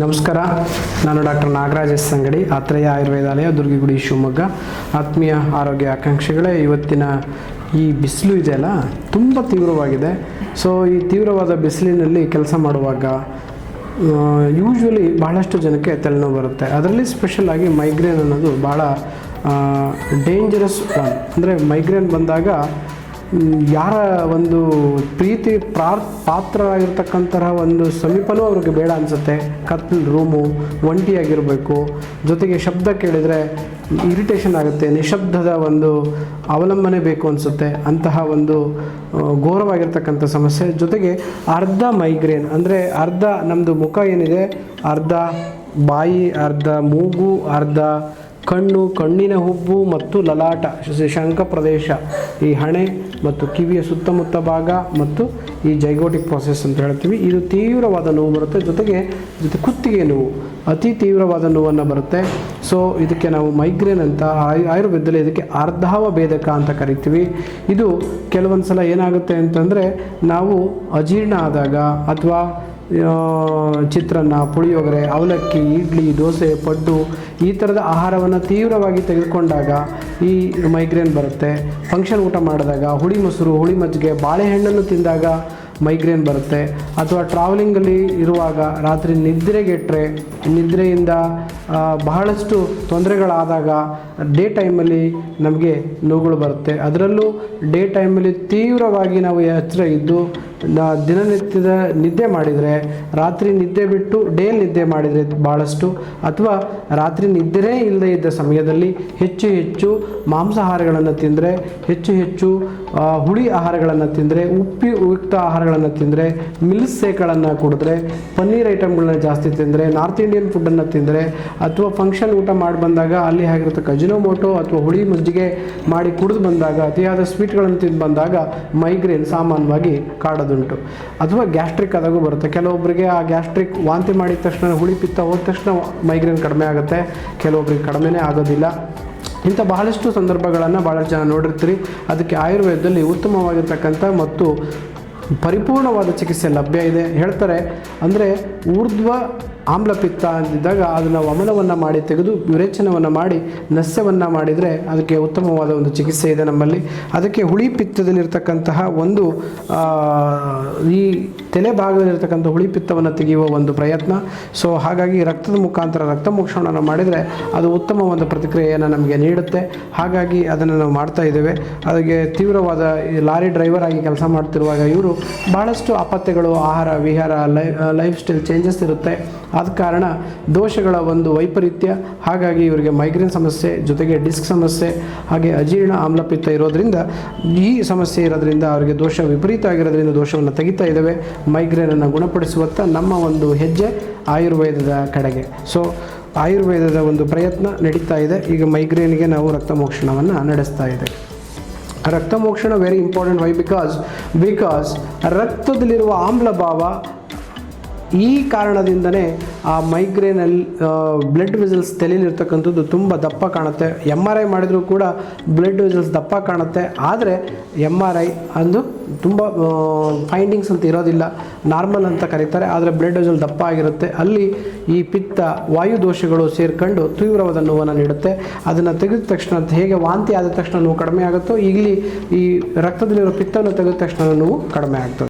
ನಮಸ್ಕಾರ. ನಾನು doctor Nagaraj S ಅಂಗಡಿ, ಆತ್ರೇಯ ಆಯುರ್ವೇದಾಲಯ, ದುರ್ಗಿಗುಡಿ, ಶಿವಮೊಗ್ಗ. ಆತ್ಮೀಯ ಆರೋಗ್ಯ ಆಕಾಂಕ್ಷಿಗಳೇ, ಇವತ್ತಿನ ಈ ಬಿಸಿಲು ಇದೆಯಲ್ಲ ತುಂಬ ತೀವ್ರವಾಗಿದೆ. ಸೊ ಈ ತೀವ್ರವಾದ ಬಿಸಿಲಿನಲ್ಲಿ ಕೆಲಸ ಮಾಡುವಾಗ ಯೂಶ್ವಲಿ ಬಹಳಷ್ಟು ಜನಕ್ಕೆ ತಲೆನೋವು ಬರುತ್ತೆ. ಅದರಲ್ಲಿ ಸ್ಪೆಷಲಾಗಿ ಮೈಗ್ರೇನ್ ಅನ್ನೋದು ಭಾಳ ಡೇಂಜರಸ್ ಒನ್. ಅಂದರೆ ಮೈಗ್ರೇನ್ ಬಂದಾಗ ಯಾರ ಒಂದು ಪ್ರೀತಿ ಪಾತ್ರರಾಗಿರ್ತಕ್ಕಂತಹ ಒಂದು ಸಮೀಪನೂ ಅವ್ರಿಗೆ ಬೇಡ ಅನಿಸುತ್ತೆ. ಕತ್ಲು ರೂಮು, ಒಂಟಿಯಾಗಿರಬೇಕು, ಜೊತೆಗೆ ಶಬ್ದ ಕೇಳಿದರೆ ಇರಿಟೇಷನ್ ಆಗುತ್ತೆ, ನಿಶಬ್ದದ ಒಂದು ಅವಲಂಬನೆ ಬೇಕು ಅನಿಸುತ್ತೆ. ಅಂತಹ ಒಂದು ಘೋರವಾಗಿರ್ತಕ್ಕಂಥ ಸಮಸ್ಯೆ. ಜೊತೆಗೆ ಅರ್ಧ ಮೈಗ್ರೇನ್ ಅಂದರೆ ಅರ್ಧ ನಮ್ಮದು ಮುಖ ಏನಿದೆ, ಅರ್ಧ ಬಾಯಿ, ಅರ್ಧ ಮೂಗು, ಅರ್ಧ ಕಣ್ಣು, ಕಣ್ಣಿನ ಹುಬ್ಬು ಮತ್ತು ಲಲಾಟ, ಶಂಖ ಪ್ರದೇಶ, ಈ ಹಣೆ ಮತ್ತು ಕಿವಿಯ ಸುತ್ತಮುತ್ತ ಭಾಗ ಮತ್ತು ಈ ಜೈಗೋಟಿಕ್ ಪ್ರಾಸೆಸ್ ಅಂತ ಹೇಳ್ತೀವಿ. ಇದು ತೀವ್ರವಾದ ನೋವು ಬರುತ್ತೆ. ಜೊತೆ ಕುತ್ತಿಗೆ ನೋವು, ಅತಿ ತೀವ್ರವಾದ ನೋವನ್ನು ಬರುತ್ತೆ. ಸೊ ಇದಕ್ಕೆ ನಾವು ಮೈಗ್ರೇನ್ ಅಂತ ಆಯುರ್ವೇದದಲ್ಲಿ ಇದಕ್ಕೆ ಅರ್ಧಾವ ಭೇದಕ ಅಂತ ಕರಿತೀವಿ. ಇದು ಕೆಲವೊಂದು ಸಲ ಏನಾಗುತ್ತೆ ಅಂತಂದರೆ, ನಾವು ಅಜೀರ್ಣ ಆದಾಗ ಅಥವಾ ಚಿತ್ರಾನ್ನ, ಪುಳಿಯೋಗರೆ, ಅವಲಕ್ಕಿ, ಇಡ್ಲಿ, ದೋಸೆ, ಪಡ್ಡು ಈ ಥರದ ಆಹಾರವನ್ನು ತೀವ್ರವಾಗಿ ತೆಗೆದುಕೊಂಡಾಗ ಈ ಮೈಗ್ರೇನ್ ಬರುತ್ತೆ. ಫಂಕ್ಷನ್ ಊಟ ಮಾಡಿದಾಗ ಹುಳಿ ಮೊಸರು, ಹುಳಿ ಮಜ್ಜಿಗೆ, ಬಾಳೆಹಣ್ಣನ್ನು ತಿಂದಾಗ ಮೈಗ್ರೇನ್ ಬರುತ್ತೆ. ಅಥವಾ ಟ್ರಾವೆಲಿಂಗಲ್ಲಿ ಇರುವಾಗ ರಾತ್ರಿ ನಿದ್ರೆಗೆಟ್ಟರೆ, ನಿದ್ರೆಯಿಂದ ಬಹಳಷ್ಟು ತೊಂದರೆಗಳಾದಾಗ ಡೇ ಟೈಮಲ್ಲಿ ನಮಗೆ ನೋವುಗಳು ಬರುತ್ತೆ. ಅದರಲ್ಲೂ ಡೇ ಟೈಮಲ್ಲಿ ತೀವ್ರವಾಗಿ ನಾವು ಎಚ್ಚರ ಇದ್ದು ದಿನನಿತ್ಯದ ನಿದ್ದೆ ಮಾಡಿದರೆ, ರಾತ್ರಿ ನಿದ್ದೆ ಬಿಟ್ಟು ಡೇ ನಿದ್ದೆ ಮಾಡಿದರೆ ಭಾಳಷ್ಟು, ಅಥವಾ ರಾತ್ರಿ ನಿದ್ದೆ ಇಲ್ಲದೇ ಇದ್ದ ಸಮಯದಲ್ಲಿ ಹೆಚ್ಚು ಮಾಂಸಾಹಾರಗಳನ್ನು ತಿಂದರೆ, ಹೆಚ್ಚು ಹುಳಿ ಆಹಾರಗಳನ್ನು ತಿಂದರೆ, ಉಪಯುಕ್ತ ಆಹಾರಗಳನ್ನು ತಿಂದರೆ, ಮಿಲ್ಕ್ ಶೇಕ್ಗಳನ್ನು ಕುಡಿದ್ರೆ, ಪನ್ನೀರ್ ಐಟಮ್ಗಳನ್ನ ಜಾಸ್ತಿ ತಿಂದರೆ, ನಾರ್ತ್ ಇಂಡಿಯನ್ ಫುಡ್ಡನ್ನು ತಿಂದರೆ, ಅಥವಾ ಫಂಕ್ಷನ್ ಊಟ ಮಾಡಿ ಬಂದಾಗ ಅಲ್ಲಿ ಆಗಿರ್ತಕ್ಕ ಅಜಿನೋಮೋಟೊ ಅಥವಾ ಹುಳಿ ಮಜ್ಜಿಗೆ ಮಾಡಿ ಕುಡಿದು ಬಂದಾಗ, ಅತಿಯಾದ ಸ್ವೀಟ್ಗಳನ್ನು ತಿಂದು ಬಂದಾಗ ಮೈಗ್ರೇನ್ ಸಾಮಾನ್ಯವಾಗಿ ಕಾಡೋದುಂಟು. ಅಥವಾ ಗ್ಯಾಸ್ಟ್ರಿಕ್ ಆದಾಗೂ ಬರುತ್ತೆ. ಕೆಲವೊಬ್ಬರಿಗೆ ಆ ಗ್ಯಾಸ್ಟ್ರಿಕ್ ವಾಂತಿ ಮಾಡಿದ ತಕ್ಷಣ, ಹುಳಿ ಪಿತ್ತ ಹೋದ ತಕ್ಷಣ ಮೈಗ್ರೇನ್ ಕಡಿಮೆ ಆಗುತ್ತೆ, ಕೆಲವೊಬ್ಬರಿಗೆ ಕಡಿಮೆನೇ ಆಗೋದಿಲ್ಲ. ಇಂಥ ಬಹಳಷ್ಟು ಸಂದರ್ಭಗಳನ್ನು ಭಾಳಷ್ಟು ಜನ ನೋಡಿರ್ತೀರಿ. ಅದಕ್ಕೆ ಆಯುರ್ವೇದದಲ್ಲಿ ಉತ್ತಮವಾಗಿರ್ತಕ್ಕಂಥ ಮತ್ತು ಪರಿಪೂರ್ಣವಾದ ಚಿಕಿತ್ಸೆ ಲಭ್ಯ ಇದೆ ಹೇಳ್ತಾರೆ. ಅಂದರೆ ಊರ್ಧ್ವ ಆಮ್ಲಪಿತ್ತ ಅಂದಿದ್ದಾಗ ಅದನ್ನು ವಮನವನ್ನು ಮಾಡಿ ತೆಗೆದು ವಿರೇಚನವನ್ನು ಮಾಡಿ ನಸ್ಯವನ್ನು ಮಾಡಿದರೆ ಅದಕ್ಕೆ ಉತ್ತಮವಾದ ಒಂದು ಚಿಕಿತ್ಸೆ ಇದೆ ನಮ್ಮಲ್ಲಿ. ಅದಕ್ಕೆ ಹುಳಿ ಪಿತ್ತದಲ್ಲಿರ್ತಕ್ಕಂತಹ ಒಂದು ಈ ತಲೆ ಭಾಗದಲ್ಲಿರ್ತಕ್ಕಂಥ ಹುಳಿ ಪಿತ್ತವನ್ನು ತೆಗೆಯುವ ಒಂದು ಪ್ರಯತ್ನ. ಸೊ ಹಾಗಾಗಿ ರಕ್ತದ ಮುಖಾಂತರ ರಕ್ತ ಮೋಕ್ಷಣವನ್ನು ಮಾಡಿದರೆ ಅದು ಉತ್ತಮ ಒಂದು ಪ್ರತಿಕ್ರಿಯೆಯನ್ನು ನಮಗೆ ನೀಡುತ್ತೆ. ಹಾಗಾಗಿ ಅದನ್ನು ನಾವು ಮಾಡ್ತಾ ಇದ್ದೇವೆ. ಅದಕ್ಕೆ ತೀವ್ರವಾದ ಲಾರಿ ಡ್ರೈವರ್ ಆಗಿ ಕೆಲಸ ಮಾಡ್ತಿರುವಾಗ ಇವರು ಭಾಳಷ್ಟು ಅಪತ್ಯಗಳು, ಆಹಾರ ವಿಹಾರ, ಲೈಫ್ ಸ್ಟೈಲ್ ಚೇಂಜಸ್ ಇರುತ್ತೆ. ಆದ ಕಾರಣ ದೋಷಗಳ ಒಂದು ವೈಪರೀತ್ಯ, ಹಾಗಾಗಿ ಇವರಿಗೆ ಮೈಗ್ರೇನ್ ಸಮಸ್ಯೆ, ಜೊತೆಗೆ ಡಿಸ್ಕ್ ಸಮಸ್ಯೆ, ಹಾಗೆ ಅಜೀರ್ಣ ಆಮ್ಲಪಿತ್ತ ಇರೋದರಿಂದ, ಈ ಸಮಸ್ಯೆ ಇರೋದ್ರಿಂದ ಅವರಿಗೆ ದೋಷ ವಿಪರೀತ ಆಗಿರೋದ್ರಿಂದ ದೋಷವನ್ನು ತೆಗಿತಾ ಇದ್ದೇವೆ. ಮೈಗ್ರೇನನ್ನು ಗುಣಪಡಿಸುವತ್ತ ನಮ್ಮ ಒಂದು ಹೆಜ್ಜೆ ಆಯುರ್ವೇದದ ಕಡೆಗೆ. ಸೊ ಆಯುರ್ವೇದದ ಒಂದು ಪ್ರಯತ್ನ ನಡೀತಾ ಇದೆ. ಈಗ ಮೈಗ್ರೇನ್ಗೆ ನಾವು ರಕ್ತ ಮೋಕ್ಷಣವನ್ನು ನಡೆಸ್ತಾ ಇದ್ದೇವೆ. ರಕ್ತ ಮೋಕ್ಷಣ ವೆರಿ ಇಂಪಾರ್ಟೆಂಟ್. ವೈ? ಬಿಕಾಸ್ ರಕ್ತದಲ್ಲಿರುವ ಆಮ್ಲಭಾವ ಈ ಕಾರಣದಿಂದನೇ ಆ ಮೈಗ್ರೇನಲ್ಲಿ ಬ್ಲಡ್ ವೆಸಲ್ಸ್ ತಲೆಯಲ್ಲಿರ್ತಕ್ಕಂಥದ್ದು ತುಂಬ ದಪ್ಪ ಕಾಣುತ್ತೆ. MRI ಮಾಡಿದರೂ ಕೂಡ ಬ್ಲಡ್ ವೆಸಲ್ಸ್ ದಪ್ಪ ಕಾಣುತ್ತೆ. ಆದರೆ MRI ಅಂದು ತುಂಬ ಫೈಂಡಿಂಗ್ಸ್ ಅಂತ ಇರೋದಿಲ್ಲ, ನಾರ್ಮಲ್ ಅಂತ ಕರೀತಾರೆ. ಆದರೆ ಬ್ಲಡ್ ವೆಸಲ್ ದಪ್ಪ ಆಗಿರುತ್ತೆ. ಅಲ್ಲಿ ಈ ಪಿತ್ತ, ವಾಯು ದೋಷಗಳು ಸೇರ್ಕೊಂಡು ತೀವ್ರವಾದ ನೋವನ್ನು ನೀಡುತ್ತೆ. ಅದನ್ನು ತೆಗೆದ ತಕ್ಷಣ, ಹೇಗೆ ವಾಂತಿ ಆದ ತಕ್ಷಣ ನೋವು ಕಡಿಮೆ ಆಗುತ್ತೋ, ಇಲ್ಲಿ ಈ ರಕ್ತದಲ್ಲಿರೋ ಪಿತ್ತವನ್ನು ತೆಗೆದ ತಕ್ಷಣ ನೋವು ಕಡಿಮೆ ಆಗ್ತದೆ.